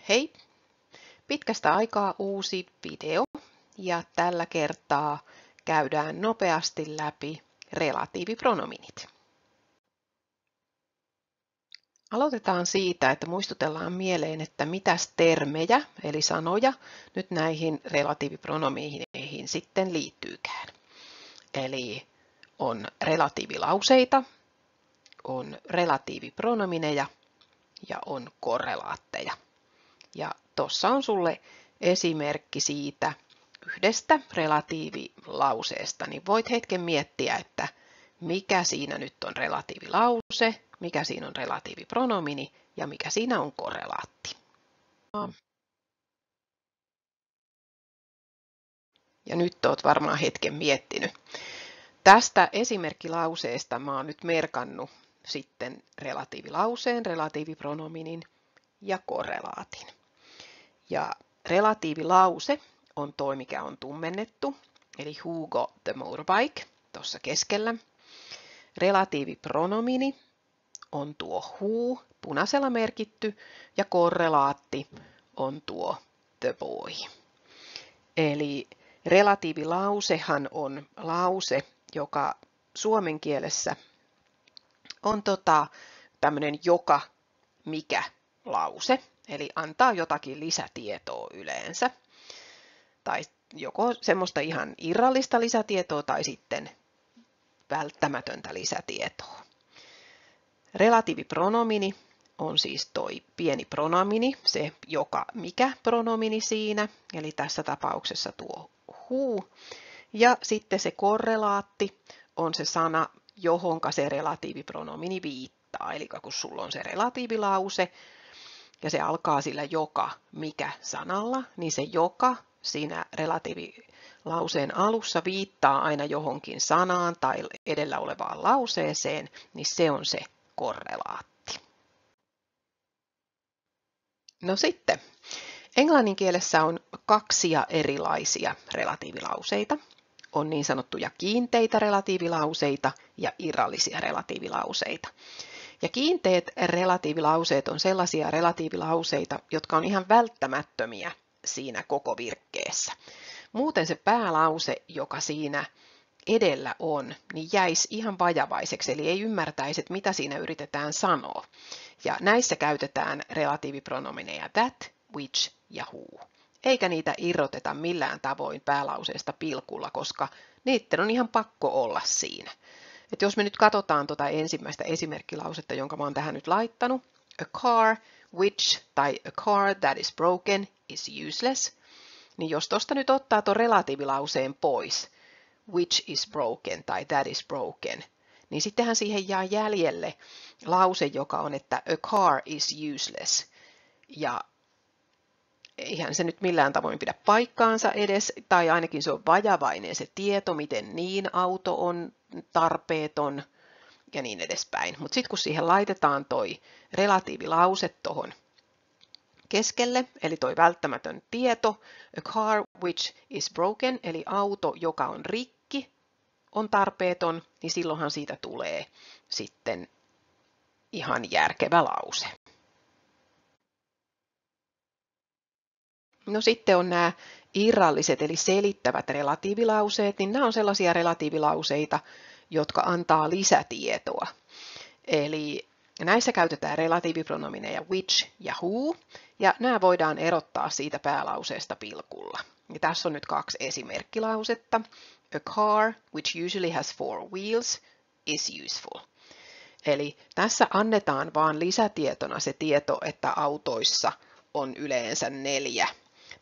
Hei! Pitkästä aikaa uusi video ja tällä kertaa käydään nopeasti läpi relatiivipronominit. Aloitetaan siitä, että muistutellaan mieleen, että mitäs termejä eli sanoja nyt näihin relatiivipronomeihin sitten liittyykään. Eli on relatiivilauseita, on relatiivipronomineja ja on korrelaatteja. Ja tuossa on sulle esimerkki siitä yhdestä relatiivilauseesta, niin voit hetken miettiä, että mikä siinä nyt on relatiivilause, mikä siinä on relatiivipronomini ja mikä siinä on korrelaatti. Ja nyt oot varmaan hetken miettinyt. Tästä esimerkkilauseesta mä oon nyt merkannut sitten relatiivilauseen, relatiivipronominin ja korrelaatin. Ja relatiivilause on toi, mikä on tummennettu, eli who got the motorbike, tuossa keskellä. Relatiivipronomini on tuo who, punaisella merkitty, ja korrelaatti on tuo the boy. Eli relatiivilausehan on lause, joka suomen kielessä on tämmöinen joka, mikä lause. Eli antaa jotakin lisätietoa yleensä. Tai joko semmoista ihan irrallista lisätietoa tai sitten välttämätöntä lisätietoa. Relatiivipronomini on siis toi pieni pronomini, se joka mikä pronomini siinä, eli tässä tapauksessa tuo who. Ja sitten se korrelaatti on se sana, johonka se relatiivipronomini viittaa. Eli kun sulla on se relatiivilause, ja se alkaa sillä joka, mikä sanalla, niin se joka siinä relatiivilauseen alussa viittaa aina johonkin sanaan tai edellä olevaan lauseeseen, niin se on se korrelaatti. No sitten, englannin kielessä on kaksia erilaisia relatiivilauseita. On niin sanottuja kiinteitä relatiivilauseita ja irrallisia relatiivilauseita. Ja kiinteät relatiivilauseet on sellaisia relatiivilauseita, jotka on ihan välttämättömiä siinä koko virkkeessä. Muuten se päälause, joka siinä edellä on, niin jäisi ihan vajavaiseksi, eli ei ymmärtäisi, että mitä siinä yritetään sanoa. Ja näissä käytetään relatiivipronomineja that, which ja who. Eikä niitä irroteta millään tavoin päälauseesta pilkulla, koska niiden on ihan pakko olla siinä. Et jos me nyt katsotaan tuota ensimmäistä esimerkkilausetta, jonka mä oon tähän nyt laittanut, a car which tai a car that is broken is useless, niin jos tuosta nyt ottaa tuon relatiivilauseen pois, which is broken tai that is broken, niin sittenhän siihen jää jäljelle lause, joka on, että a car is useless. Ja eihän se nyt millään tavoin pidä paikkaansa edes, tai ainakin se on vajavainen se tieto, miten niin auto on tarpeeton ja niin edespäin. Mutta sitten kun siihen laitetaan toi relatiivilause tuohon keskelle, eli toi välttämätön tieto, a car which is broken, eli auto, joka on rikki, on tarpeeton, niin silloinhan siitä tulee sitten ihan järkevä lause. No sitten on nämä irralliset eli selittävät relatiivilauseet, niin nämä on sellaisia relatiivilauseita, jotka antaa lisätietoa. Eli näissä käytetään relatiivipronomineja which ja who, ja nämä voidaan erottaa siitä päälauseesta pilkulla. Ja tässä on nyt kaksi esimerkkilausetta. A car, which usually has 4 wheels, is useful. Eli tässä annetaan vaan lisätietona se tieto, että autoissa on yleensä 4,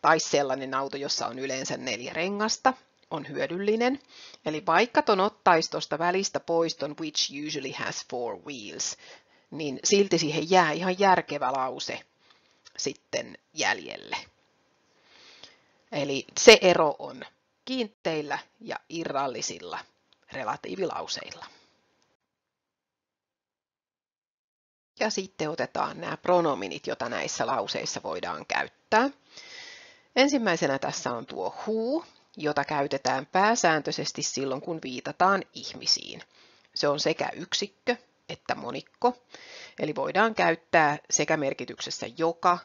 tai sellainen auto, jossa on yleensä 4 rengasta, on hyödyllinen. Eli vaikka ton ottaisi tuosta välistä pois ton which usually has 4 wheels, niin silti siihen jää ihan järkevä lause sitten jäljelle. Eli se ero on kiinteillä ja irrallisilla relatiivilauseilla. Ja sitten otetaan nämä pronominit, joita näissä lauseissa voidaan käyttää. Ensimmäisenä tässä on tuo who, jota käytetään pääsääntöisesti silloin, kun viitataan ihmisiin. Se on sekä yksikkö että monikko, eli voidaan käyttää sekä merkityksessä joka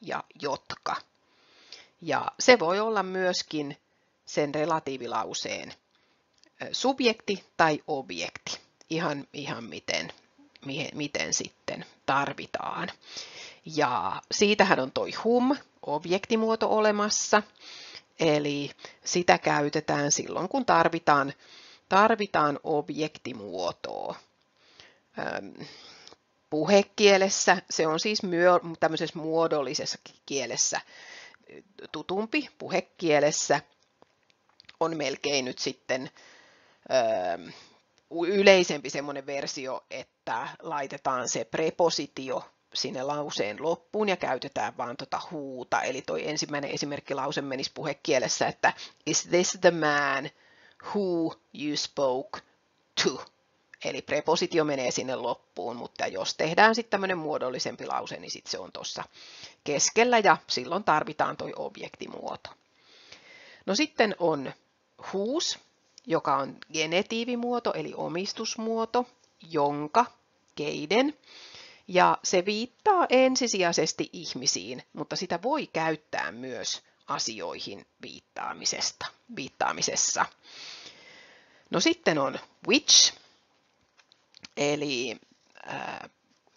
ja jotka. Ja se voi olla myöskin sen relatiivilauseen subjekti tai objekti, ihan miten sitten tarvitaan. Ja siitähän on toi whom, objektimuoto olemassa, eli sitä käytetään silloin, kun tarvitaan objektimuotoa. Puhekielessä, se on siis tämmöisessä muodollisessa kielessä tutumpi. Puhekielessä on melkein nyt sitten yleisempi semmoinen versio, että laitetaan se prepositio sinne lauseen loppuun ja käytetään vaan whota. Eli toi ensimmäinen esimerkkilause menisi puhekielessä, että is this the man who you spoke to? Eli prepositio menee sinne loppuun, mutta jos tehdään sitten tämmöinen muodollisempi lause, niin sitten se on tuossa keskellä ja silloin tarvitaan toi objektimuoto. No sitten on whose, joka on genetiivimuoto eli omistusmuoto, jonka, keiden. Ja se viittaa ensisijaisesti ihmisiin, mutta sitä voi käyttää myös asioihin viittaamisessa. No sitten on which, eli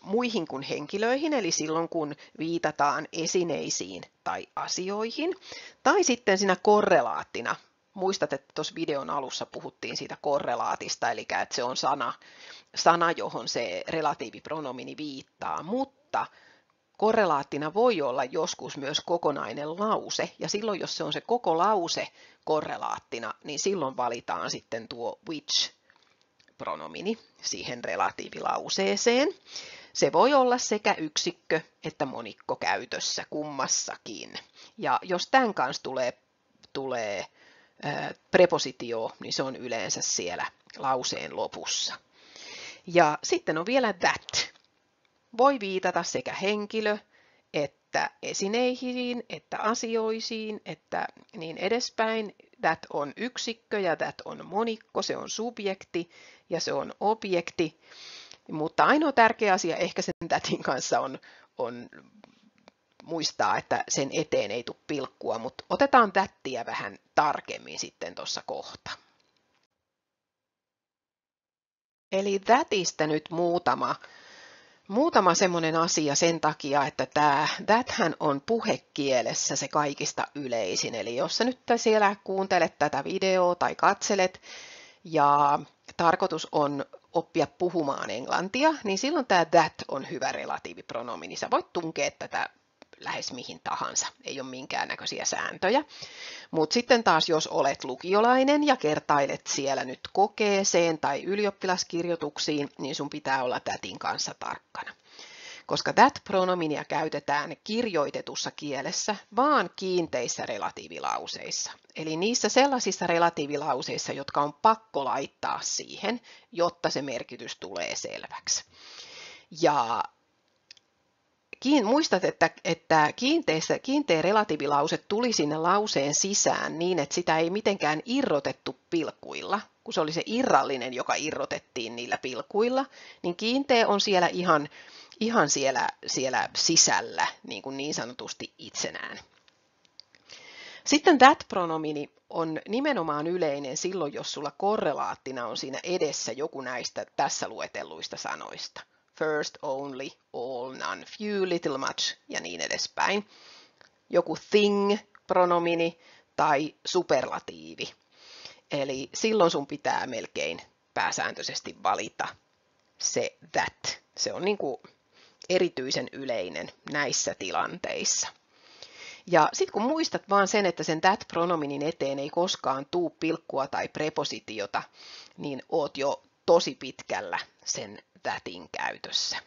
muihin kuin henkilöihin, eli silloin kun viitataan esineisiin tai asioihin, tai sitten siinä korrelaattina. Muistat, että tuossa videon alussa puhuttiin siitä korrelaatista, eli että se on sana, johon se relatiivipronomini viittaa, mutta korrelaattina voi olla joskus myös kokonainen lause, ja silloin jos se on se koko lause korrelaattina, niin silloin valitaan sitten tuo which-pronomini siihen relatiivilauseeseen. Se voi olla sekä yksikkö että monikko käytössä kummassakin, ja jos tämän kanssa tulee prepositio, niin se on yleensä siellä lauseen lopussa. Ja sitten on vielä that. Voi viitata sekä henkilö, että esineihin, että asioisiin, että niin edespäin. That on yksikkö ja that on monikko, se on subjekti ja se on objekti. Mutta ainoa tärkeä asia ehkä sen thatin kanssa on muistaa, että sen eteen ei tule pilkkua, mutta otetaan thattiä vähän tarkemmin sitten tuossa kohta. Eli thatistä nyt muutama semmoinen asia sen takia, että thathän on puhekielessä se kaikista yleisin. Eli jos sä nyt siellä kuuntelet tätä videoa tai katselet ja tarkoitus on oppia puhumaan englantia, niin silloin tämä that on hyvä relatiivipronomini. Sä voit tunkea tätä lähes mihin tahansa, ei ole minkäännäköisiä sääntöjä. Mutta sitten taas, jos olet lukiolainen ja kertailet siellä nyt kokeeseen tai ylioppilaskirjoituksiin, niin sun pitää olla thatin kanssa tarkkana. Koska that-pronominia käytetään kirjoitetussa kielessä vaan kiinteissä relatiivilauseissa. Eli niissä sellaisissa relatiivilauseissa, jotka on pakko laittaa siihen, jotta se merkitys tulee selväksi. Ja muistat, että kiinteä relatiivilause tuli sinne lauseen sisään niin, että sitä ei mitenkään irrotettu pilkuilla, kun se oli se irrallinen, joka irrotettiin niillä pilkuilla, niin kiinteä on siellä ihan siellä sisällä, niin sanotusti itsenään. Sitten that-pronomini on nimenomaan yleinen silloin, jos sulla korrelaattina on siinä edessä joku näistä tässä luetelluista sanoista. First, only, all, none, few, little, much ja niin edespäin. Joku thing-pronomini tai superlatiivi. Eli silloin sun pitää melkein pääsääntöisesti valita se that. Se on niin kuin erityisen yleinen näissä tilanteissa. Ja sitten kun muistat vaan sen, että sen that-pronominin eteen ei koskaan tuu pilkkua tai prepositiota, niin oot jo tosi pitkällä sen thatin käytössä.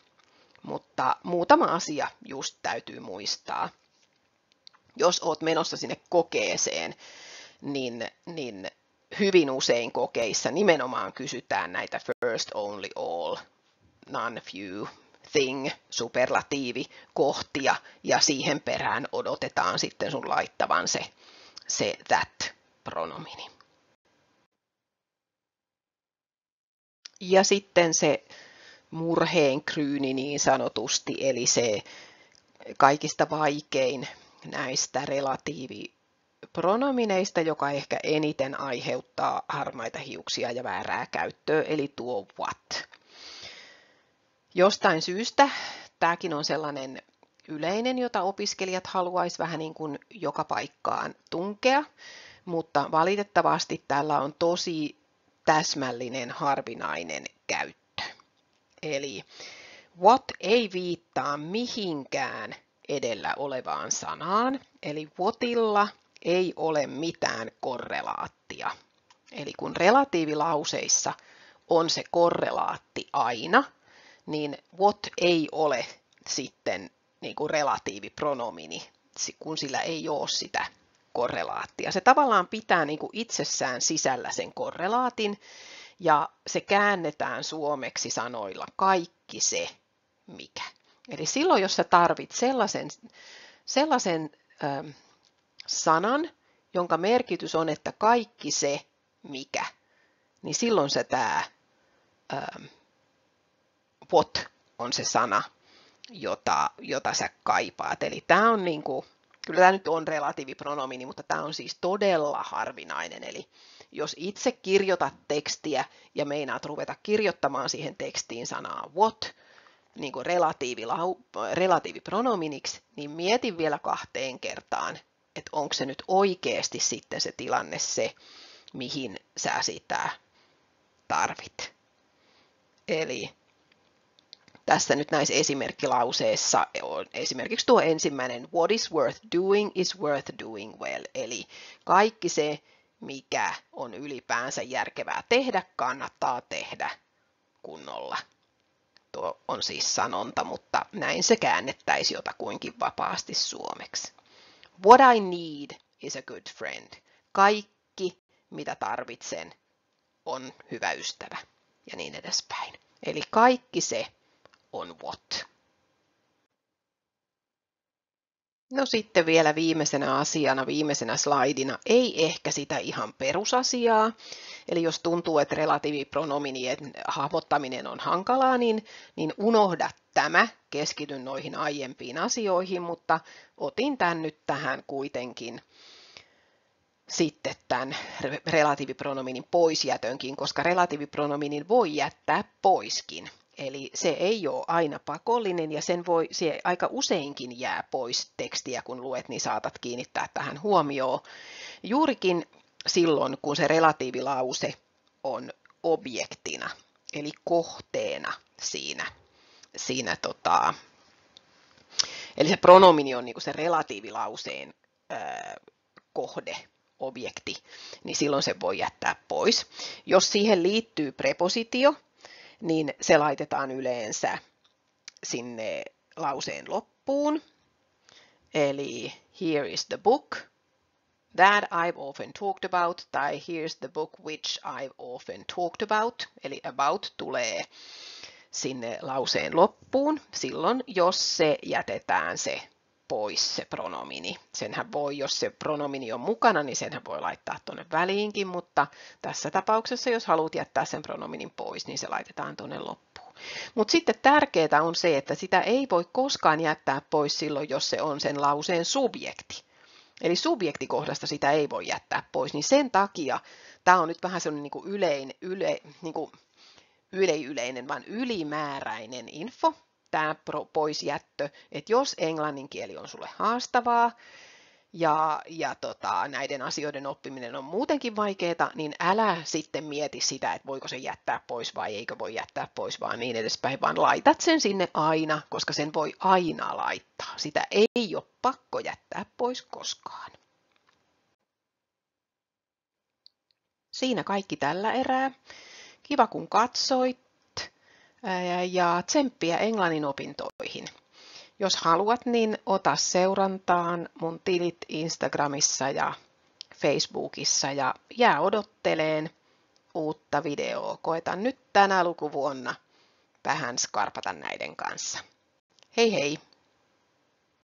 Mutta muutama asia just täytyy muistaa. Jos oot menossa sinne kokeeseen, niin hyvin usein kokeissa nimenomaan kysytään näitä first, only, all, none, few, thing, superlatiivi, kohtia ja siihen perään odotetaan sitten sun laittavan se that-pronomini. Ja sitten se murheenkryyni niin sanotusti, eli se kaikista vaikein näistä relatiivipronomineista, joka ehkä eniten aiheuttaa harmaita hiuksia ja väärää käyttöä, eli tuo what. Jostain syystä tämäkin on sellainen yleinen, jota opiskelijat haluaisi vähän niin kuin joka paikkaan tunkea, mutta valitettavasti tällä on tosi täsmällinen harvinainen käyttö. Eli what ei viittaa mihinkään edellä olevaan sanaan, eli whatilla ei ole mitään korrelaattia. Eli kun relatiivilauseissa on se korrelaatti aina, niin what ei ole sitten niin kuin relatiivipronomini, kun sillä ei ole sitä korrelaattia. Se tavallaan pitää niin kuin itsessään sisällä sen korrelaatin, ja se käännetään suomeksi sanoilla kaikki se, mikä. Eli silloin, jos sä tarvit sellaisen sanan, jonka merkitys on, että kaikki se, mikä, niin silloin se tämä what on se sana, jota sä kaipaat. Eli tämä on niin kuin, kyllä tämä nyt on relatiivipronomini, mutta tämä on siis todella harvinainen. Eli jos itse kirjoitat tekstiä ja meinaat ruveta kirjoittamaan siihen tekstiin sanaa what, niin kuin relatiivipronominiksi, niin mietin vielä 2 kertaan, että onko se nyt oikeasti sitten se tilanne se, mihin sä sitä tarvit. Eli tässä nyt näissä esimerkkilauseissa on esimerkiksi tuo ensimmäinen, what is worth doing is worth doing well. Eli kaikki se, mikä on ylipäänsä järkevää tehdä, kannattaa tehdä kunnolla. Tuo on siis sanonta, mutta näin se käännettäisiin jotakuinkin vapaasti suomeksi. What I need is a good friend. Kaikki, mitä tarvitsen, on hyvä ystävä ja niin edespäin. Eli kaikki se on what. No sitten vielä viimeisenä asiana, viimeisenä slaidina, ei ehkä sitä ihan perusasiaa. Eli jos tuntuu, että relatiivipronominien hahmottaminen on hankalaa, niin unohda tämä, keskityn noihin aiempiin asioihin, mutta otin tämän nyt tähän kuitenkin sitten tämän relatiivipronominin poisjätönkin, koska relatiivipronominin voi jättää poiskin. Eli se ei ole aina pakollinen ja se aika useinkin jää pois tekstiä, kun luet, niin saatat kiinnittää tähän huomioon. Juurikin silloin, kun se relatiivilause on objektina, eli kohteena siinä eli se pronomini on niin kuin se relatiivilauseen kohde, objekti, niin silloin se voi jättää pois. Jos siihen liittyy prepositio, niin se laitetaan yleensä sinne lauseen loppuun. Eli here is the book that I've often talked about, tai here's the book which I've often talked about. Eli about tulee sinne lauseen loppuun silloin, jos se jätetään se pois se pronomini. Senhän voi, jos se pronomini on mukana, niin senhän voi laittaa tuonne väliinkin, mutta tässä tapauksessa, jos haluat jättää sen pronominin pois, niin se laitetaan tuonne loppuun. Mutta sitten tärkeää on se, että sitä ei voi koskaan jättää pois silloin, jos se on sen lauseen subjekti. Eli subjektikohdasta sitä ei voi jättää pois, niin sen takia tämä on nyt vähän sellainen yleinen, vaan ylimääräinen info, tämä poisjättö, että jos englannin kieli on sulle haastavaa ja näiden asioiden oppiminen on muutenkin vaikeaa, niin älä sitten mieti sitä, että voiko se jättää pois vai eikö voi jättää pois, vaan niin edespäin, vaan laitat sen sinne aina, koska sen voi aina laittaa. Sitä ei ole pakko jättää pois koskaan. Siinä kaikki tällä erää. Kiva kun katsoit ja tsemppiä englannin opintoihin. Jos haluat, niin ota seurantaan mun tilit Instagramissa ja Facebookissa ja jää odotteleen uutta videoa. Koetan nyt tänä lukuvuonna vähän skarpata näiden kanssa. Hei hei!